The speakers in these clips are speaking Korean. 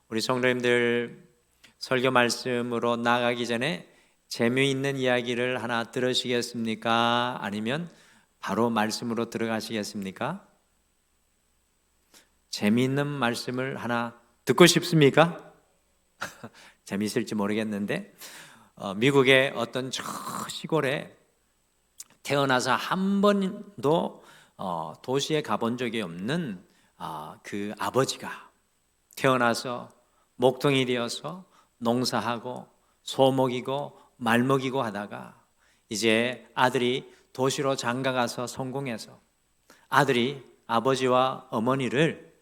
우리 성도님들 설교 말씀으로 나가기 전에 재미있는 이야기를 하나 들으시겠습니까? 아니면 바로 말씀으로 들어가시겠습니까? 재미있는 말씀을 하나 듣고 싶습니까? 재미있을지 모르겠는데 미국의 어떤 저 시골에 태어나서 한 번도 도시에 가본 적이 없는 그 아버지가 태어나서 목동이 되어서 농사하고 소먹이고 말먹이고 하다가 이제 아들이 도시로 장가가서 성공해서 아들이 아버지와 어머니를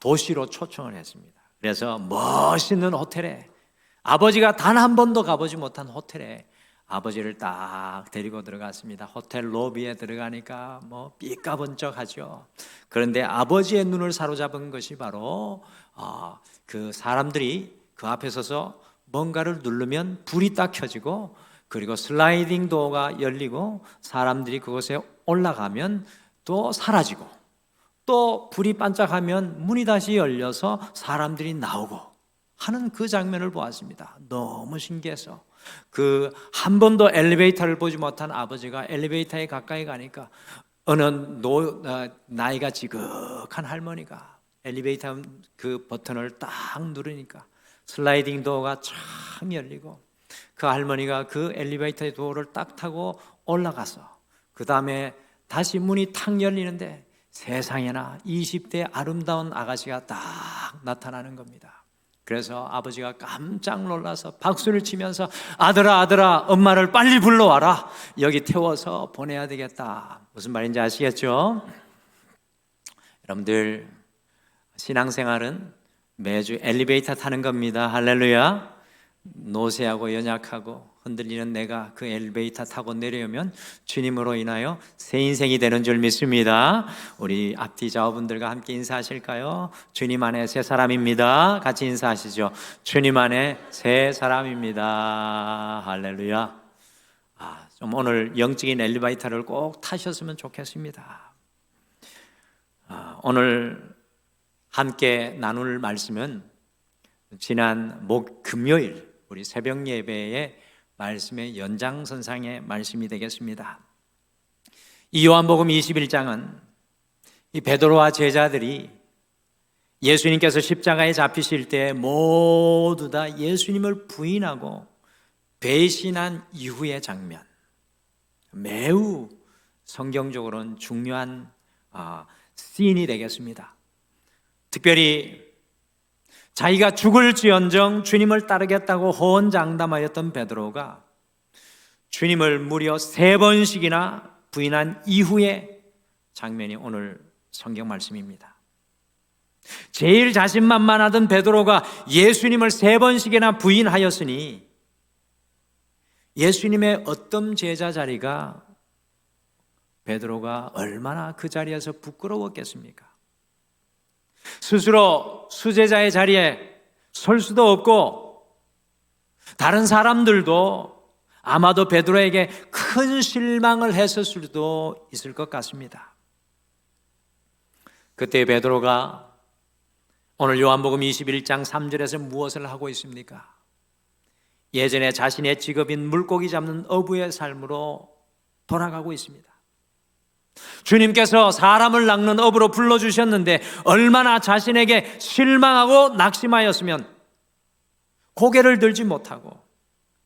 도시로 초청을 했습니다. 그래서 멋있는 호텔에, 아버지가 단 한 번도 가보지 못한 호텔에 아버지를 딱 데리고 들어갔습니다. 호텔 로비에 들어가니까 뭐 삐까번쩍하죠. 그런데 아버지의 눈을 사로잡은 것이 바로 그 사람들이 그 앞에 서서 뭔가를 누르면 불이 딱 켜지고, 그리고 슬라이딩 도어가 열리고 사람들이 그곳에 올라가면 또 사라지고, 또 불이 반짝하면 문이 다시 열려서 사람들이 나오고 하는 그 장면을 보았습니다. 너무 신기해서 그 한 번도 엘리베이터를 보지 못한 아버지가 엘리베이터에 가까이 가니까 어느 나이가 지극한 할머니가 엘리베이터 그 버튼을 딱 누르니까 슬라이딩 도어가 쫙 열리고 그 할머니가 그 엘리베이터 도어를 딱 타고 올라가서 그 다음에 다시 문이 탁 열리는데 세상에나 20대 아름다운 아가씨가 딱 나타나는 겁니다. 그래서 아버지가 깜짝 놀라서 박수를 치면서 아들아 아들아 엄마를 빨리 불러와라, 여기 태워서 보내야 되겠다. 무슨 말인지 아시겠죠? 여러분들 신앙생활은 매주 엘리베이터 타는 겁니다. 할렐루야. 노쇠하고 연약하고 흔들리는 내가 그 엘리베이터 타고 내려오면 주님으로 인하여 새 인생이 되는 줄 믿습니다. 우리 앞뒤 좌우분들과 함께 인사하실까요? 주님 안에 새 사람입니다. 같이 인사하시죠. 주님 안에 새 사람입니다. 할렐루야. 좀 오늘 영적인 엘리베이터를 꼭 타셨으면 좋겠습니다. 오늘 함께 나눌 말씀은 지난 금요일 우리 새벽 예배의 말씀의 연장선상의 말씀이 되겠습니다. 이 요한복음 21장은 이 베드로와 제자들이 예수님께서 십자가에 잡히실 때 모두 다 예수님을 부인하고 배신한 이후의 장면, 매우 성경적으로는 중요한 씬이 되겠습니다. 특별히 자기가 죽을지언정 주님을 따르겠다고 호언장담하였던 베드로가 주님을 무려 3번씩이나 부인한 이후의 장면이 오늘 성경 말씀입니다. 제일 자신만만하던 베드로가 예수님을 3번씩이나 부인하였으니 예수님의 어떤 제자 자리가 베드로가 얼마나 그 자리에서 부끄러웠겠습니까? 스스로 수제자의 자리에 설 수도 없고 다른 사람들도 아마도 베드로에게 큰 실망을 했을 수도 있을 것 같습니다. 그때 베드로가 오늘 요한복음 21장 3절에서 무엇을 하고 있습니까? 예전에 자신의 직업인 물고기 잡는 어부의 삶으로 돌아가고 있습니다. 주님께서 사람을 낚는 어부로 불러주셨는데 얼마나 자신에게 실망하고 낙심하였으면 고개를 들지 못하고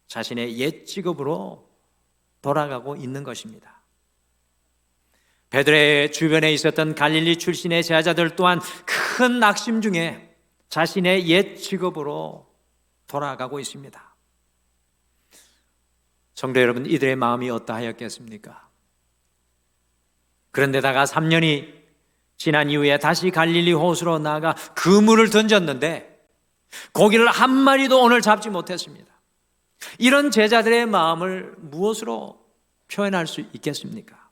자신의 옛 직업으로 돌아가고 있는 것입니다. 베드로의 주변에 있었던 갈릴리 출신의 제자들 또한 큰 낙심 중에 자신의 옛 직업으로 돌아가고 있습니다. 성도 여러분, 이들의 마음이 어떠하였겠습니까? 그런데다가 3년이 지난 이후에 다시 갈릴리 호수로 나가 그물을 던졌는데 고기를 한 마리도 오늘 잡지 못했습니다. 이런 제자들의 마음을 무엇으로 표현할 수 있겠습니까?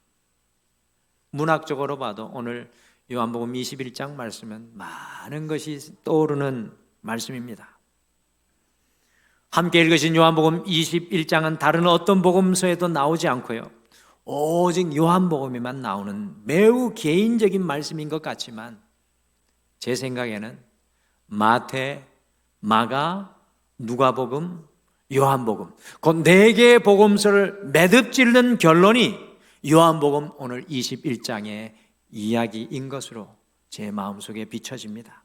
문학적으로 봐도 오늘 요한복음 21장 말씀은 많은 것이 떠오르는 말씀입니다. 함께 읽으신 요한복음 21장은 다른 어떤 복음서에도 나오지 않고요, 오직 요한복음에만 나오는 매우 개인적인 말씀인 것 같지만 제 생각에는 마태, 마가, 누가복음, 요한복음, 그 4개의 복음서를 매듭짓는 결론이 요한복음 오늘 21장의 이야기인 것으로 제 마음속에 비춰집니다.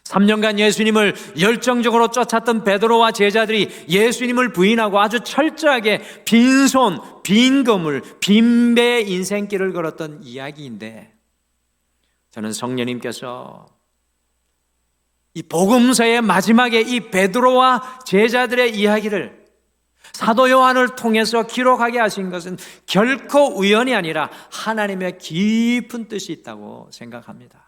3년간 예수님을 열정적으로 쫓았던 베드로와 제자들이 예수님을 부인하고 아주 철저하게 빈손, 빈검을, 빈배의 인생길을 걸었던 이야기인데, 저는 성령님께서 이 복음서의 마지막에 이 베드로와 제자들의 이야기를 사도 요한을 통해서 기록하게 하신 것은 결코 우연이 아니라 하나님의 깊은 뜻이 있다고 생각합니다.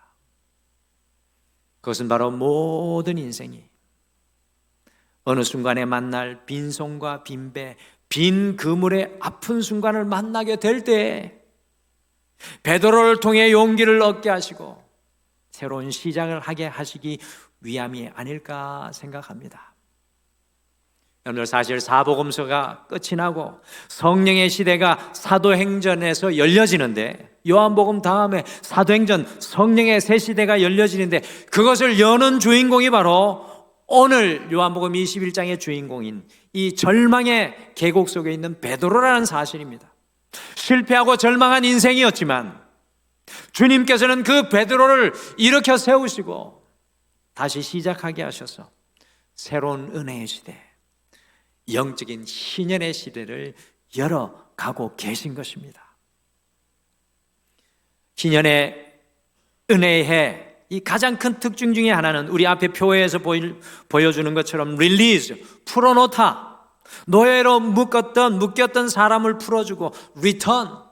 그것은 바로 모든 인생이 어느 순간에 만날 빈손과 빈배, 빈 그물의 아픈 순간을 만나게 될 때 베드로를 통해 용기를 얻게 하시고 새로운 시작을 하게 하시기 위함이 아닐까 생각합니다. 여러분들, 사실 사복음서가 끝이 나고 성령의 시대가 사도행전에서 열려지는데, 요한복음 다음에 사도행전, 성령의 새 시대가 열려지는데, 그것을 여는 주인공이 바로 오늘 요한복음 21장의 주인공인 이 절망의 계곡 속에 있는 베드로라는 사실입니다. 실패하고 절망한 인생이었지만 주님께서는 그 베드로를 일으켜 세우시고 다시 시작하게 하셔서 새로운 은혜의 시대, 영적인 희년의 시대를 열어가고 계신 것입니다. 희년의 은혜의 해, 이 가장 큰 특징 중에 하나는 우리 앞에 표에서 보여주는 것처럼 릴리즈, 풀어놓다, 노예로 묶였던 사람을 풀어주고 리턴,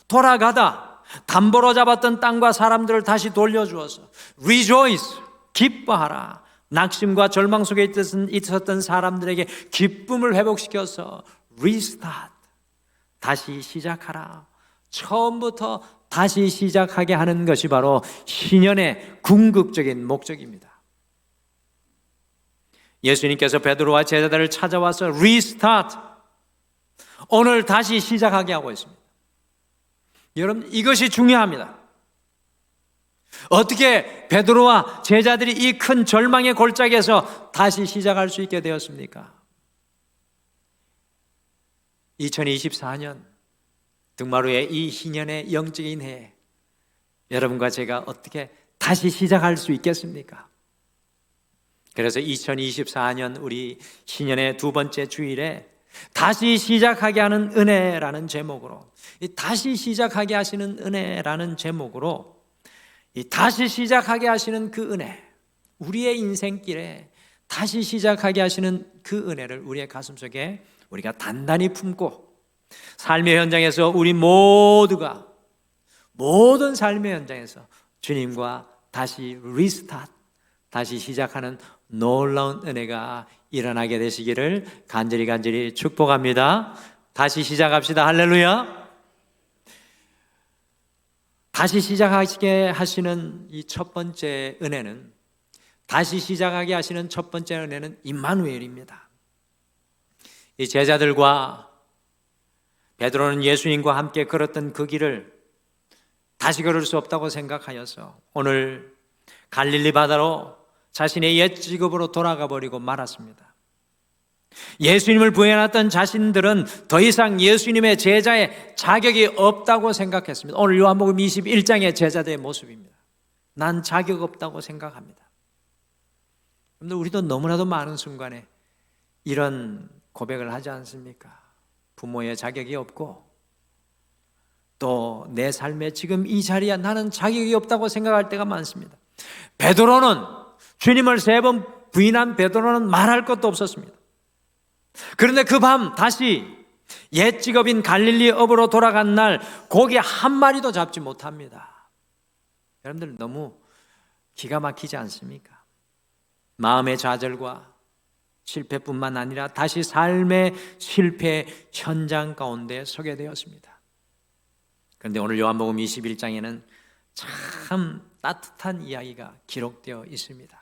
돌아가다, 담보로 잡았던 땅과 사람들을 다시 돌려주어서 rejoice, 기뻐하라, 낙심과 절망 속에 있었던 사람들에게 기쁨을 회복시켜서 restart, 다시 시작하라, 처음부터 다시 시작하게 하는 것이 바로 신년의 궁극적인 목적입니다. 예수님께서 베드로와 제자들을 찾아와서 restart, 오늘 다시 시작하게 하고 있습니다. 여러분, 이것이 중요합니다. 어떻게 베드로와 제자들이 이 큰 절망의 골짜기에서 다시 시작할 수 있게 되었습니까? 2024년 등마루의 이 희년의 영적인 해에 여러분과 제가 어떻게 다시 시작할 수 있겠습니까? 그래서 2024년 우리 희년의 두 번째 주일에 다시 시작하게 하는 은혜라는 제목으로, 이 다시 시작하게 하시는 은혜라는 제목으로, 이 다시 시작하게 하시는 그 은혜, 우리의 인생길에 다시 시작하게 하시는 그 은혜를 우리의 가슴속에 우리가 단단히 품고 삶의 현장에서 우리 모두가 모든 삶의 현장에서 주님과 다시 리스타트, 다시 시작하는 놀라운 은혜가 일어나게 되시기를 간절히 축복합니다. 다시 시작합시다. 할렐루야. 다시 시작하게 하시는 이 첫 번째 은혜는, 다시 시작하게 하시는 첫 번째 은혜는 임마누엘입니다. 이 제자들과 베드로는 예수님과 함께 걸었던 그 길을 다시 걸을 수 없다고 생각하여서 오늘 갈릴리 바다로 자신의 옛 직업으로 돌아가 버리고 말았습니다. 예수님을 부인했던 자신들은 더 이상 예수님의 제자의 자격이 없다고 생각했습니다. 오늘 요한복음 21장의 제자들의 모습입니다. 난 자격 없다고 생각합니다. 그런데 우리도 너무나도 많은 순간에 이런 고백을 하지 않습니까? 부모의 자격이 없고 또 내 삶에 지금 이 자리에 나는 자격이 없다고 생각할 때가 많습니다. 베드로는, 주님을 3번 부인한 베드로는 말할 것도 없었습니다. 그런데 그 밤 다시 옛 직업인 갈릴리 업으로 돌아간 날 고기 한 마리도 잡지 못합니다. 여러분들 너무 기가 막히지 않습니까? 마음의 좌절과 실패뿐만 아니라 다시 삶의 실패 현장 가운데 서게 되었습니다. 그런데 오늘 요한복음 21장에는 참 따뜻한 이야기가 기록되어 있습니다.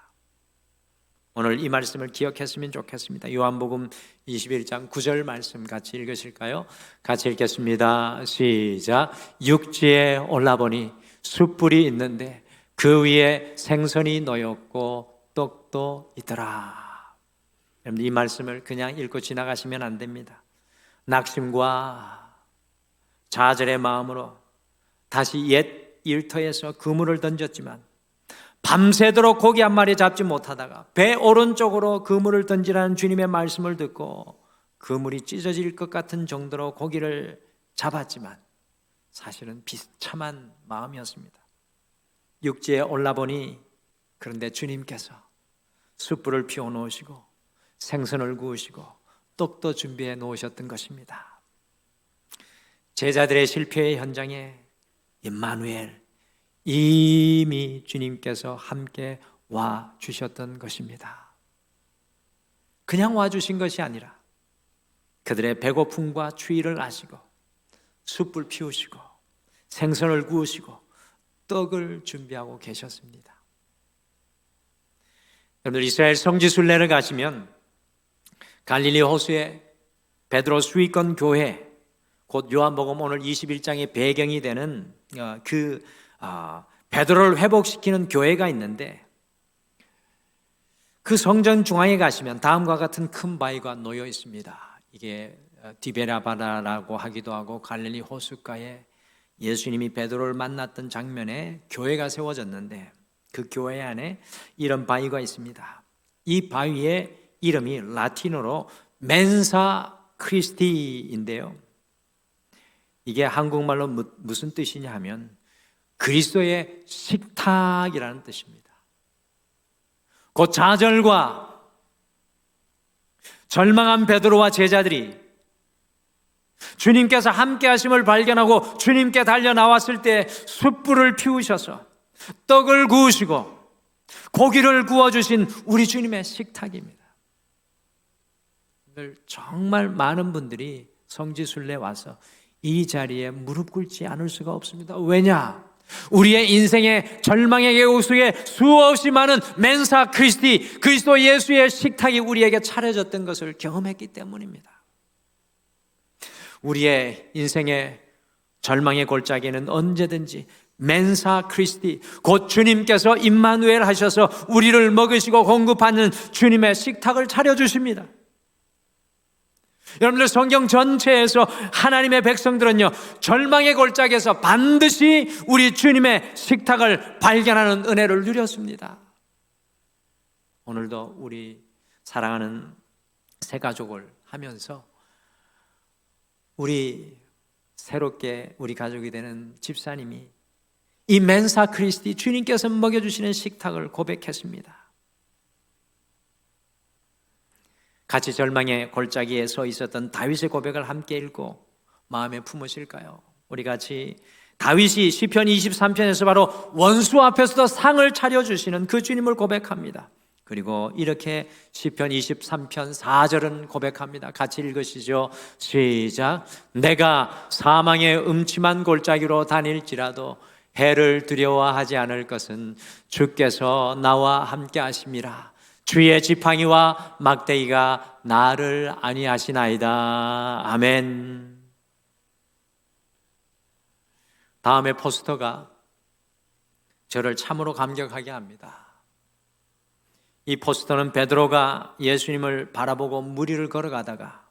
오늘 이 말씀을 기억했으면 좋겠습니다. 요한복음 21장 9절 말씀 같이 읽으실까요? 같이 읽겠습니다. 시작. 육지에 올라보니 숯불이 있는데 그 위에 생선이 놓였고 떡도 있더라. 여러분, 이 말씀을 그냥 읽고 지나가시면 안 됩니다. 낙심과 좌절의 마음으로 다시 옛 일터에서 그물을 던졌지만 밤새도록 고기 한 마리 잡지 못하다가 배 오른쪽으로 그물을 던지라는 주님의 말씀을 듣고 그물이 찢어질 것 같은 정도로 고기를 잡았지만 사실은 비참한 마음이었습니다. 육지에 올라보니 그런데 주님께서 숯불을 피워 놓으시고 생선을 구우시고 떡도 준비해 놓으셨던 것입니다. 제자들의 실패의 현장에 임마누엘, 이미 주님께서 함께 와 주셨던 것입니다. 그냥 와 주신 것이 아니라 그들의 배고픔과 추위를 아시고 숯불 피우시고 생선을 구우시고 떡을 준비하고 계셨습니다. 여러분들, 이스라엘 성지 순례를 가시면 갈릴리 호수의 베드로 수위권 교회, 곧 요한복음 오늘 21장의 배경이 되는 베드로를 회복시키는 교회가 있는데, 그 성전 중앙에 가시면 다음과 같은 큰 바위가 놓여 있습니다. 이게 디베라바라라고 하기도 하고 갈릴리 호숫가에 예수님이 베드로를 만났던 장면에 교회가 세워졌는데, 그 교회 안에 이런 바위가 있습니다. 이 바위의 이름이 라틴어로 멘사 크리스티인데요, 이게 한국말로 무슨 뜻이냐 하면 그리스도의 식탁이라는 뜻입니다. 곧 좌절과 절망한 베드로와 제자들이 주님께서 함께 하심을 발견하고 주님께 달려 나왔을 때 숯불을 피우셔서 떡을 구우시고 고기를 구워주신 우리 주님의 식탁입니다. 정말 많은 분들이 성지순례 와서 이 자리에 무릎 꿇지 않을 수가 없습니다. 왜냐? 우리의 인생의 절망의 호수에 수없이 많은 멘사 크리스티, 그리스도 예수의 식탁이 우리에게 차려졌던 것을 경험했기 때문입니다. 우리의 인생의 절망의 골짜기에는 언제든지 멘사 크리스티, 곧 주님께서 임마누엘 하셔서 우리를 먹으시고 공급하는 주님의 식탁을 차려주십니다. 여러분들, 성경 전체에서 하나님의 백성들은요, 절망의 골짜기에서 반드시 우리 주님의 식탁을 발견하는 은혜를 누렸습니다. 오늘도 우리 사랑하는 새 가족을 하면서 우리 새롭게 우리 가족이 되는 집사님이 이 멘사 크리스티, 주님께서 먹여주시는 식탁을 고백했습니다. 같이 절망의 골짜기에 서 있었던 다윗의 고백을 함께 읽고 마음에 품으실까요? 우리 같이 다윗이 시편 23편에서 바로 원수 앞에서도 상을 차려주시는 그 주님을 고백합니다. 그리고 이렇게 시편 23편 4절은 고백합니다. 같이 읽으시죠. 시작. 내가 사망의 음침한 골짜기로 다닐지라도 해를 두려워하지 않을 것은 주께서 나와 함께 하심이라. 주의 지팡이와 막대기가 나를 안위하시나이다. 아멘. 다음에 포스터가 저를 참으로 감격하게 합니다. 이 포스터는 베드로가 예수님을 바라보고 물 위를 걸어가다가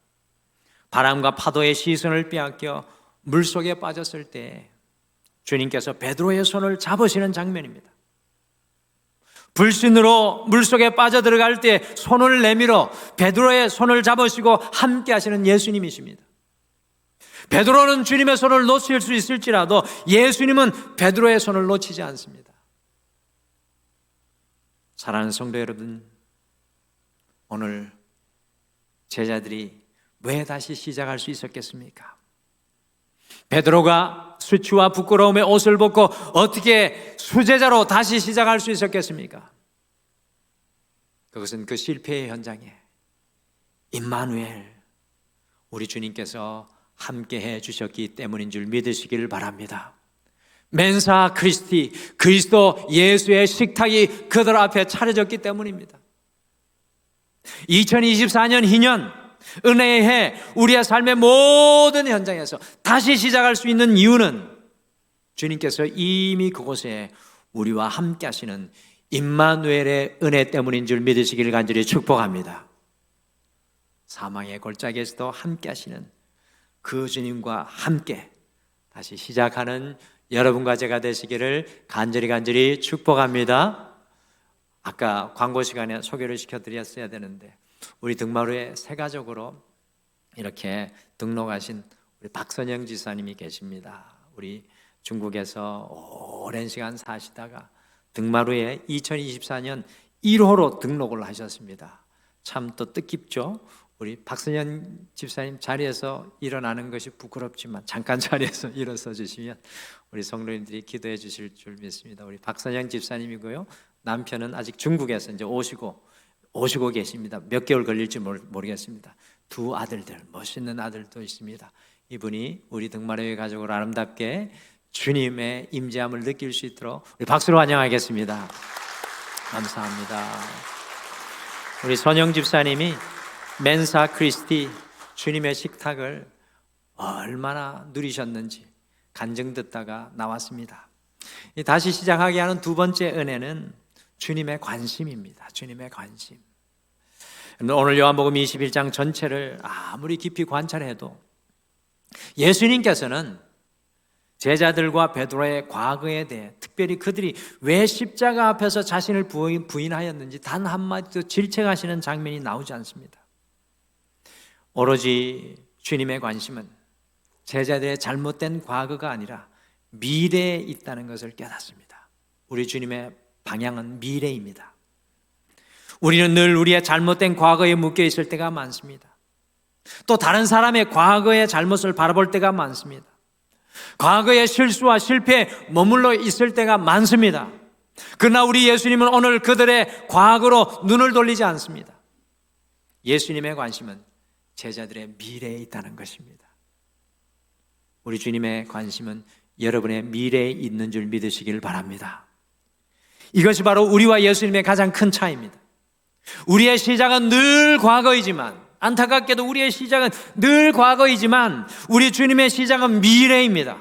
바람과 파도의 시선을 빼앗겨 물속에 빠졌을 때 주님께서 베드로의 손을 잡으시는 장면입니다. 불신으로 물속에 빠져들어갈 때 손을 내밀어 베드로의 손을 잡으시고 함께 하시는 예수님이십니다. 베드로는 주님의 손을 놓칠 수 있을지라도 예수님은 베드로의 손을 놓치지 않습니다. 사랑하는 성도 여러분, 오늘 제자들이 왜 다시 시작할 수 있었겠습니까? 베드로가 수치와 부끄러움에 옷을 벗고 어떻게 수제자로 다시 시작할 수 있었겠습니까? 그것은 그 실패의 현장에 임마누엘, 우리 주님께서 함께해 주셨기 때문인 줄 믿으시기를 바랍니다. 멘사 크리스티, 그리스도 예수의 식탁이 그들 앞에 차려졌기 때문입니다. 2024년 희년 은혜의 해, 우리의 삶의 모든 현장에서 다시 시작할 수 있는 이유는 주님께서 이미 그곳에 우리와 함께 하시는 임마누엘의 은혜 때문인 줄 믿으시길 간절히 축복합니다. 사망의 골짜기에서도 함께 하시는 그 주님과 함께 다시 시작하는 여러분과 제가 되시기를 간절히 축복합니다. 아까 광고 시간에 소개를 시켜드렸어야 되는데 우리 등마루에 새 가족으로 이렇게 등록하신 우리 박선영 지사님이 계십니다. 우리 중국에서 오랜 시간 사시다가 등마루에 2024년 1호로 등록을 하셨습니다. 참 또 뜻깊죠? 우리 박선영 집사님 자리에서 일어나는 것이 부끄럽지만 잠깐 자리에서 일어서 주시면 우리 성도님들이 기도해 주실 줄 믿습니다. 우리 박선영 집사님이고요. 남편은 아직 중국에서 이제 오시고 계십니다. 몇 개월 걸릴지 모르겠습니다. 두 아들들, 멋있는 아들도 있습니다. 이분이 우리 등마루의 가족을 아름답게 주님의 임재함을 느낄 수 있도록 우리 박수로 환영하겠습니다. 감사합니다. 우리 선영 집사님이 멘사 크리스티 주님의 식탁을 얼마나 누리셨는지 간증 듣다가 나왔습니다. 다시 시작하게 하는 두 번째 은혜는 주님의 관심입니다. 주님의 관심. 오늘 요한복음 21장 전체를 아무리 깊이 관찰해도 예수님께서는 제자들과 베드로의 과거에 대해, 특별히 그들이 왜 십자가 앞에서 자신을 부인하였는지 단 한마디도 질책하시는 장면이 나오지 않습니다. 오로지 주님의 관심은 제자들의 잘못된 과거가 아니라 미래에 있다는 것을 깨닫습니다. 우리 주님의 방향은 미래입니다. 우리는 늘 우리의 잘못된 과거에 묶여 있을 때가 많습니다. 또 다른 사람의 과거의 잘못을 바라볼 때가 많습니다. 과거의 실수와 실패에 머물러 있을 때가 많습니다. 그러나 우리 예수님은 오늘 그들의 과거로 눈을 돌리지 않습니다. 예수님의 관심은 제자들의 미래에 있다는 것입니다. 우리 주님의 관심은 여러분의 미래에 있는 줄 믿으시길 바랍니다. 이것이 바로 우리와 예수님의 가장 큰 차이입니다. 우리의 시작은 늘 과거이지만, 안타깝게도 우리의 시작은 늘 과거이지만 우리 주님의 시작은 미래입니다.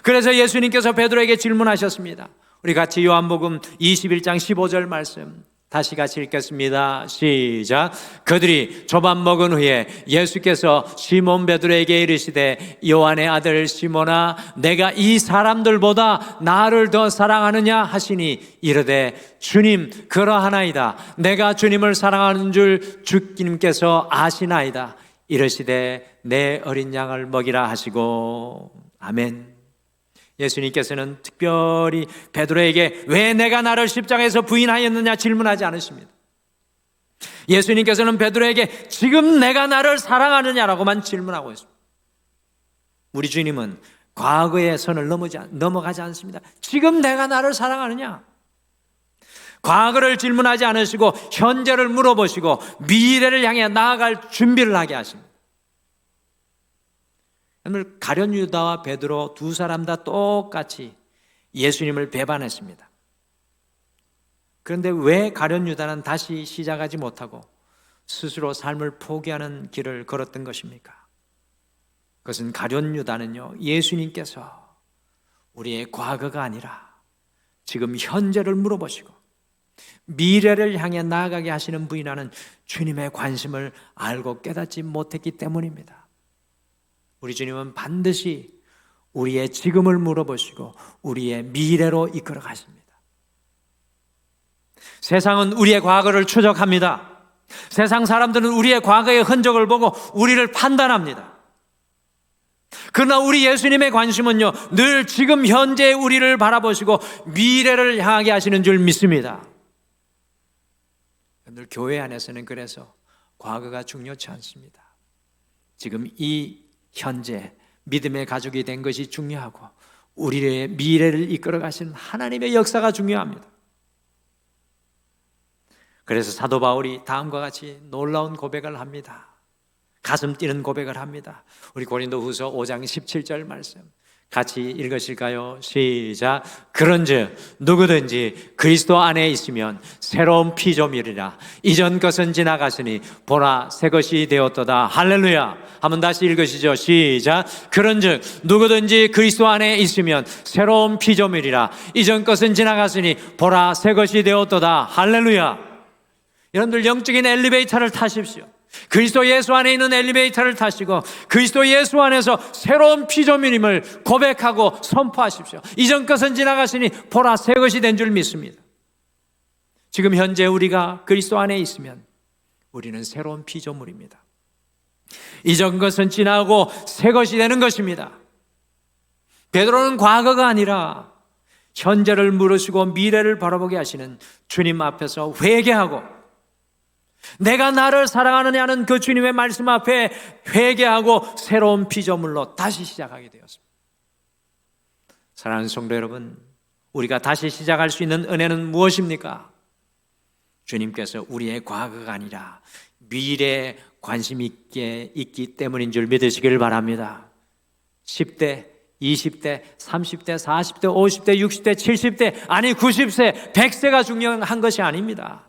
그래서 예수님께서 베드로에게 질문하셨습니다. 우리 같이 요한복음 21장 15절 말씀 다시 같이 읽겠습니다. 시작. 그들이 조반 먹은 후에 예수께서 시몬 베드로에게 이르시되 요한의 아들 시몬아 내가 이 사람들보다 나를 더 사랑하느냐 하시니 이르되 주님 그러하나이다. 내가 주님을 사랑하는 줄 주님께서 아시나이다. 이르시되 내 어린 양을 먹이라 하시고. 아멘. 예수님께서는 특별히 베드로에게 왜 내가 나를 십자가에서 부인하였느냐 질문하지 않으십니다. 예수님께서는 베드로에게 지금 내가 나를 사랑하느냐라고만 질문하고 있습니다. 우리 주님은 과거의 선을 넘어가지 않습니다. 지금 내가 나를 사랑하느냐? 과거를 질문하지 않으시고 현재를 물어보시고 미래를 향해 나아갈 준비를 하게 하십니다. 오늘 가룟 유다와 베드로 두 사람 다 똑같이 예수님을 배반했습니다. 그런데 왜 가룟 유다는 다시 시작하지 못하고 스스로 삶을 포기하는 길을 걸었던 것입니까? 그것은 가룟 유다는요, 예수님께서 우리의 과거가 아니라 지금 현재를 물어보시고 미래를 향해 나아가게 하시는 분이라는 주님의 관심을 알고 깨닫지 못했기 때문입니다. 우리 주님은 반드시 우리의 지금을 물어보시고 우리의 미래로 이끌어 가십니다. 세상은 우리의 과거를 추적합니다. 세상 사람들은 우리의 과거의 흔적을 보고 우리를 판단합니다. 그러나 우리 예수님의 관심은요, 늘 지금 현재의 우리를 바라보시고 미래를 향하게 하시는 줄 믿습니다. 늘 교회 안에서는 그래서 과거가 중요치 않습니다. 지금 이 현재 믿음의 가족이 된 것이 중요하고 우리의 미래를 이끌어 가시는 하나님의 역사가 중요합니다. 그래서 사도 바울이 다음과 같이 놀라운 고백을 합니다. 가슴 뛰는 고백을 합니다. 우리 고린도후서 5장 17절 말씀 같이 읽으실까요? 시작. 그런즉 누구든지 그리스도 안에 있으면 새로운 피조물이라. 이전 것은 지나갔으니 보라 새 것이 되었도다. 할렐루야. 한번 다시 읽으시죠. 시작. 그런즉 누구든지 그리스도 안에 있으면 새로운 피조물이라. 이전 것은 지나갔으니 보라 새 것이 되었도다. 할렐루야. 여러분들 영적인 엘리베이터를 타십시오. 그리스도 예수 안에 있는 엘리베이터를 타시고 그리스도 예수 안에서 새로운 피조물임을 고백하고 선포하십시오. 이전 것은 지나갔으니 보라 새 것이 된 줄 믿습니다. 지금 현재 우리가 그리스도 안에 있으면 우리는 새로운 피조물입니다. 이전 것은 지나고 새 것이 되는 것입니다. 베드로는 과거가 아니라 현재를 물으시고 미래를 바라보게 하시는 주님 앞에서 회개하고 내가 나를 사랑하느냐는 그 주님의 말씀 앞에 회개하고 새로운 피조물로 다시 시작하게 되었습니다. 사랑하는 성도 여러분, 우리가 다시 시작할 수 있는 은혜는 무엇입니까? 주님께서 우리의 과거가 아니라 미래에 관심 있게 있기 때문인 줄 믿으시길 바랍니다. 10대, 20대, 30대, 40대, 50대, 60대, 70대, 아니 90세, 100세가 중요한 것이 아닙니다.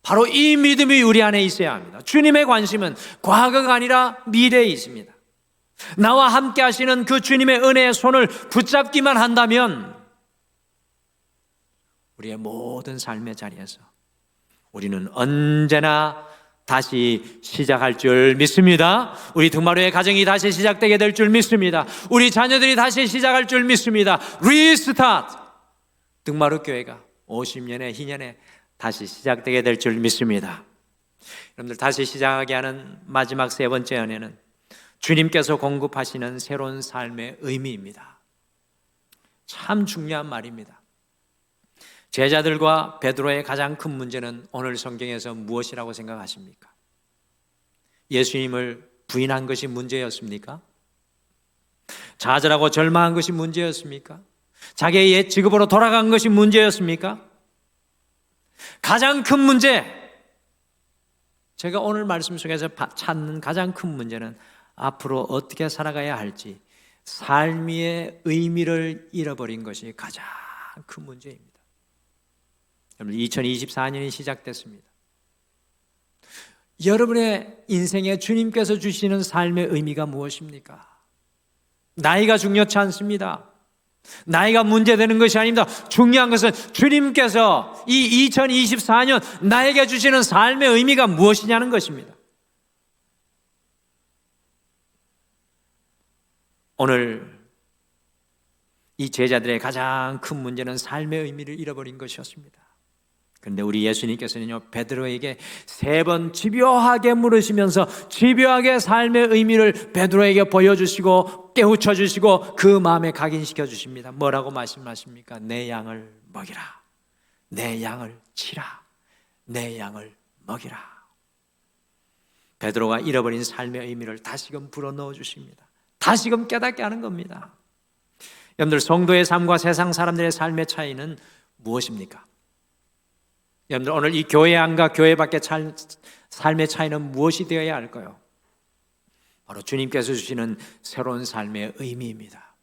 바로 이 믿음이 우리 안에 있어야 합니다. 주님의 관심은 과거가 아니라 미래에 있습니다. 나와 함께 하시는 그 주님의 은혜의 손을 붙잡기만 한다면 우리의 모든 삶의 자리에서 우리는 언제나 다시 시작할 줄 믿습니다. 우리 등마루의 가정이 다시 시작되게 될 줄 믿습니다. 우리 자녀들이 다시 시작할 줄 믿습니다. 리스타트! 등마루 교회가 50년의 희년에 다시 시작되게 될 줄 믿습니다. 여러분들 다시 시작하게 하는 마지막 세 번째 은혜는 주님께서 공급하시는 새로운 삶의 의미입니다. 참 중요한 말입니다. 제자들과 베드로의 가장 큰 문제는 오늘 성경에서 무엇이라고 생각하십니까? 예수님을 부인한 것이 문제였습니까? 좌절하고 절망한 것이 문제였습니까? 자기의 옛 직업으로 돌아간 것이 문제였습니까? 가장 큰 문제, 제가 오늘 말씀 속에서 찾는 가장 큰 문제는 앞으로 어떻게 살아가야 할지 삶의 의미를 잃어버린 것이 가장 큰 문제입니다. 여러분 2024년이 시작됐습니다. 여러분의 인생에 주님께서 주시는 삶의 의미가 무엇입니까? 나이가 중요치 않습니다. 나이가 문제되는 것이 아닙니다. 중요한 것은 주님께서 이 2024년 나에게 주시는 삶의 의미가 무엇이냐는 것입니다. 오늘 이 제자들의 가장 큰 문제는 삶의 의미를 잃어버린 것이었습니다. 그런데 우리 예수님께서는요, 베드로에게 3번 집요하게 물으시면서 집요하게 삶의 의미를 베드로에게 보여주시고 깨우쳐 주시고 그 마음에 각인시켜 주십니다. 뭐라고 말씀하십니까? 내 양을 먹이라, 내 양을 치라, 내 양을 먹이라. 베드로가 잃어버린 삶의 의미를 다시금 불어넣어 주십니다. 다시금 깨닫게 하는 겁니다. 여러분들, 성도의 삶과 세상 사람들의 삶의 차이는 무엇입니까? 여러분들, 오늘 이 교회 안과 교회 밖의 삶의 차이는 무엇이 되어야 할까요? 바로 주님께서 주시는 새로운 삶의 의미입니다.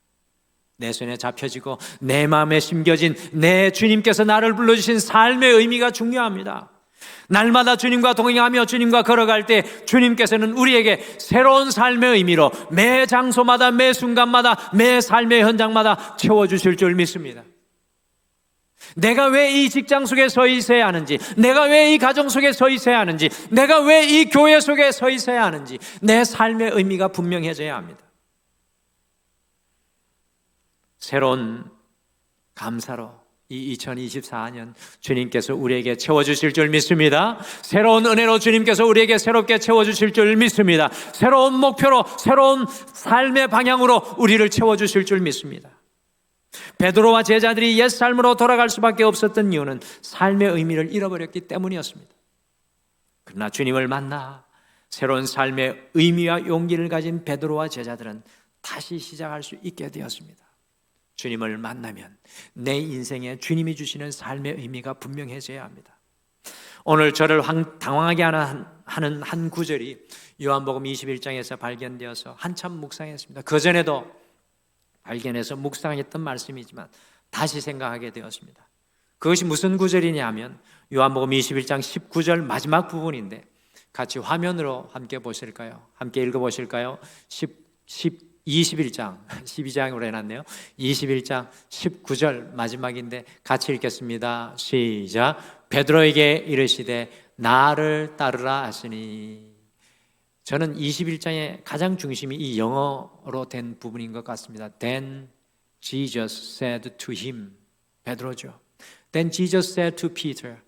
내 손에 잡혀지고 내 마음에 심겨진 내 주님께서 나를 불러주신 삶의 의미가 중요합니다. 날마다 주님과 동행하며 주님과 걸어갈 때 주님께서는 우리에게 새로운 삶의 의미로 매 장소마다, 매 순간마다, 매 삶의 현장마다 채워주실 줄 믿습니다. 내가 왜 이 직장 속에 서 있어야 하는지, 내가 왜 이 가정 속에 서 있어야 하는지, 내가 왜 이 교회 속에 서 있어야 하는지 내 삶의 의미가 분명해져야 합니다. 새로운 감사로 이 2024년 주님께서 우리에게 채워주실 줄 믿습니다. 새로운 은혜로 주님께서 우리에게 새롭게 채워주실 줄 믿습니다. 새로운 목표로, 새로운 삶의 방향으로 우리를 채워주실 줄 믿습니다. 베드로와 제자들이 옛 삶으로 돌아갈 수밖에 없었던 이유는 삶의 의미를 잃어버렸기 때문이었습니다. 그러나 주님을 만나 새로운 삶의 의미와 용기를 가진 베드로와 제자들은 다시 시작할 수 있게 되었습니다. 주님을 만나면 내 인생에 주님이 주시는 삶의 의미가 분명해져야 합니다. 오늘 저를 당황하게 하는 한 구절이 요한복음 21장에서 발견되어서 한참 묵상했습니다. 그전에도 발견해서 묵상했던 말씀이지만 다시 생각하게 되었습니다. 그것이 무슨 구절이냐면 요한복음 21장 19절 마지막 부분인데 같이 화면으로 함께 보실까요? 함께 읽어보실까요? 21장, 12장으로 해놨네요. 21장 19절 마지막인데 같이 읽겠습니다. 시작. 베드로에게 이르시되 나를 따르라 하시니. 저는 21장의 가장 중심이 이 영어로 된 부분인 것 같습니다. Then Jesus said to him. 베드로죠. Then Jesus said to Peter.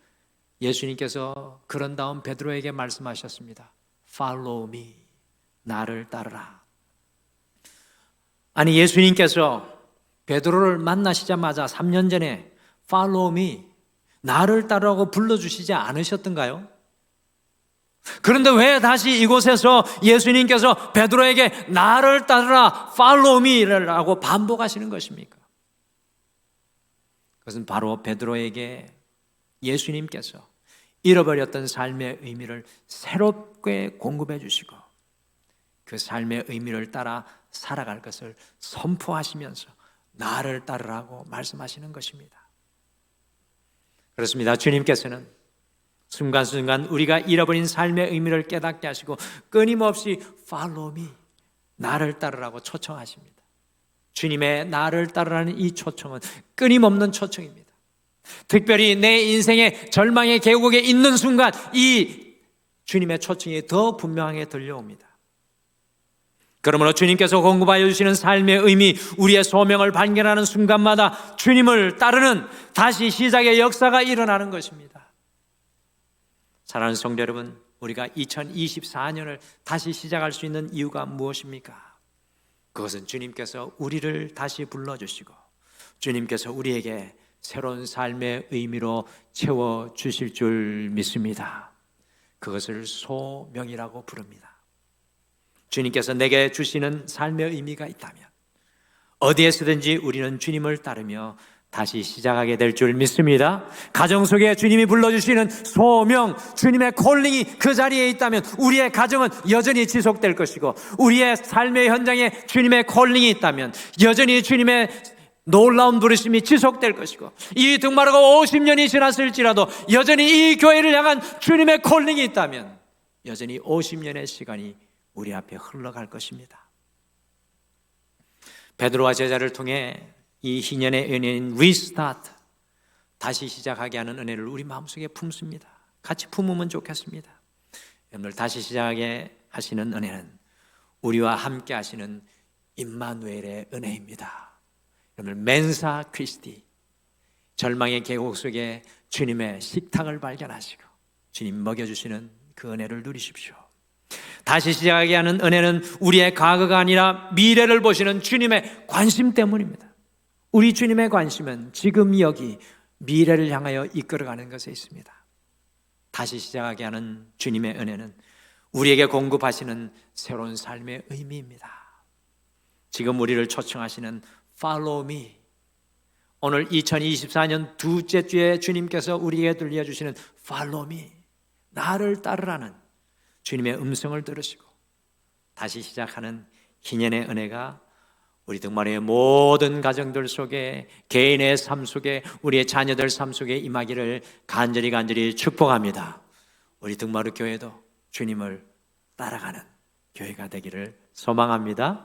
예수님께서 그런 다음 베드로에게 말씀하셨습니다. Follow me. 나를 따르라. 아니, 예수님께서 베드로를 만나시자마자 3년 전에 Follow me. 나를 따르라고 불러주시지 않으셨던가요? 그런데 왜 다시 이곳에서 예수님께서 베드로에게 나를 따르라, follow me라고 반복하시는 것입니까? 그것은 바로 베드로에게 예수님께서 잃어버렸던 삶의 의미를 새롭게 공급해 주시고 그 삶의 의미를 따라 살아갈 것을 선포하시면서 나를 따르라고 말씀하시는 것입니다. 그렇습니다. 주님께서는 순간순간 우리가 잃어버린 삶의 의미를 깨닫게 하시고 끊임없이 follow me, 나를 따르라고 초청하십니다. 주님의 나를 따르라는 이 초청은 끊임없는 초청입니다. 특별히 내 인생의 절망의 계곡에 있는 순간 이 주님의 초청이 더 분명하게 들려옵니다. 그러므로 주님께서 공급하여 주시는 삶의 의미, 우리의 소명을 발견하는 순간마다 주님을 따르는 다시 시작의 역사가 일어나는 것입니다. 사랑하는 성도 여러분, 우리가 2024년을 다시 시작할 수 있는 이유가 무엇입니까? 그것은 주님께서 우리를 다시 불러주시고 주님께서 우리에게 새로운 삶의 의미로 채워주실 줄 믿습니다. 그것을 소명이라고 부릅니다. 주님께서 내게 주시는 삶의 의미가 있다면 어디에서든지 우리는 주님을 따르며 다시 시작하게 될 줄 믿습니다. 가정 속에 주님이 불러주시는 소명, 주님의 콜링이 그 자리에 있다면 우리의 가정은 여전히 지속될 것이고 우리의 삶의 현장에 주님의 콜링이 있다면 여전히 주님의 놀라운 부르심이 지속될 것이고 이 등마루가 50년이 지났을지라도 여전히 이 교회를 향한 주님의 콜링이 있다면 여전히 50년의 시간이 우리 앞에 흘러갈 것입니다. 베드로와 제자를 통해 이 희년의 은혜인 리스타트, 다시 시작하게 하는 은혜를 우리 마음속에 품습니다. 같이 품으면 좋겠습니다. 여러분들 다시 시작하게 하시는 은혜는 우리와 함께 하시는 임마누엘의 은혜입니다. 여러분들 멘사 크리스티, 절망의 계곡 속에 주님의 식탁을 발견하시고 주님 먹여주시는 그 은혜를 누리십시오. 다시 시작하게 하는 은혜는 우리의 과거가 아니라 미래를 보시는 주님의 관심 때문입니다. 우리 주님의 관심은 지금 여기 미래를 향하여 이끌어가는 것에 있습니다. 다시 시작하게 하는 주님의 은혜는 우리에게 공급하시는 새로운 삶의 의미입니다. 지금 우리를 초청하시는 Follow me, 오늘 2024년 두째 주에 주님께서 우리에게 들려주시는 Follow me, 나를 따르라는 주님의 음성을 들으시고 다시 시작하는 희년의 은혜가 우리 등마루의 모든 가정들 속에, 개인의 삶 속에, 우리의 자녀들 삶 속에 임하기를 간절히 축복합니다. 우리 등마루 교회도 주님을 따라가는 교회가 되기를 소망합니다.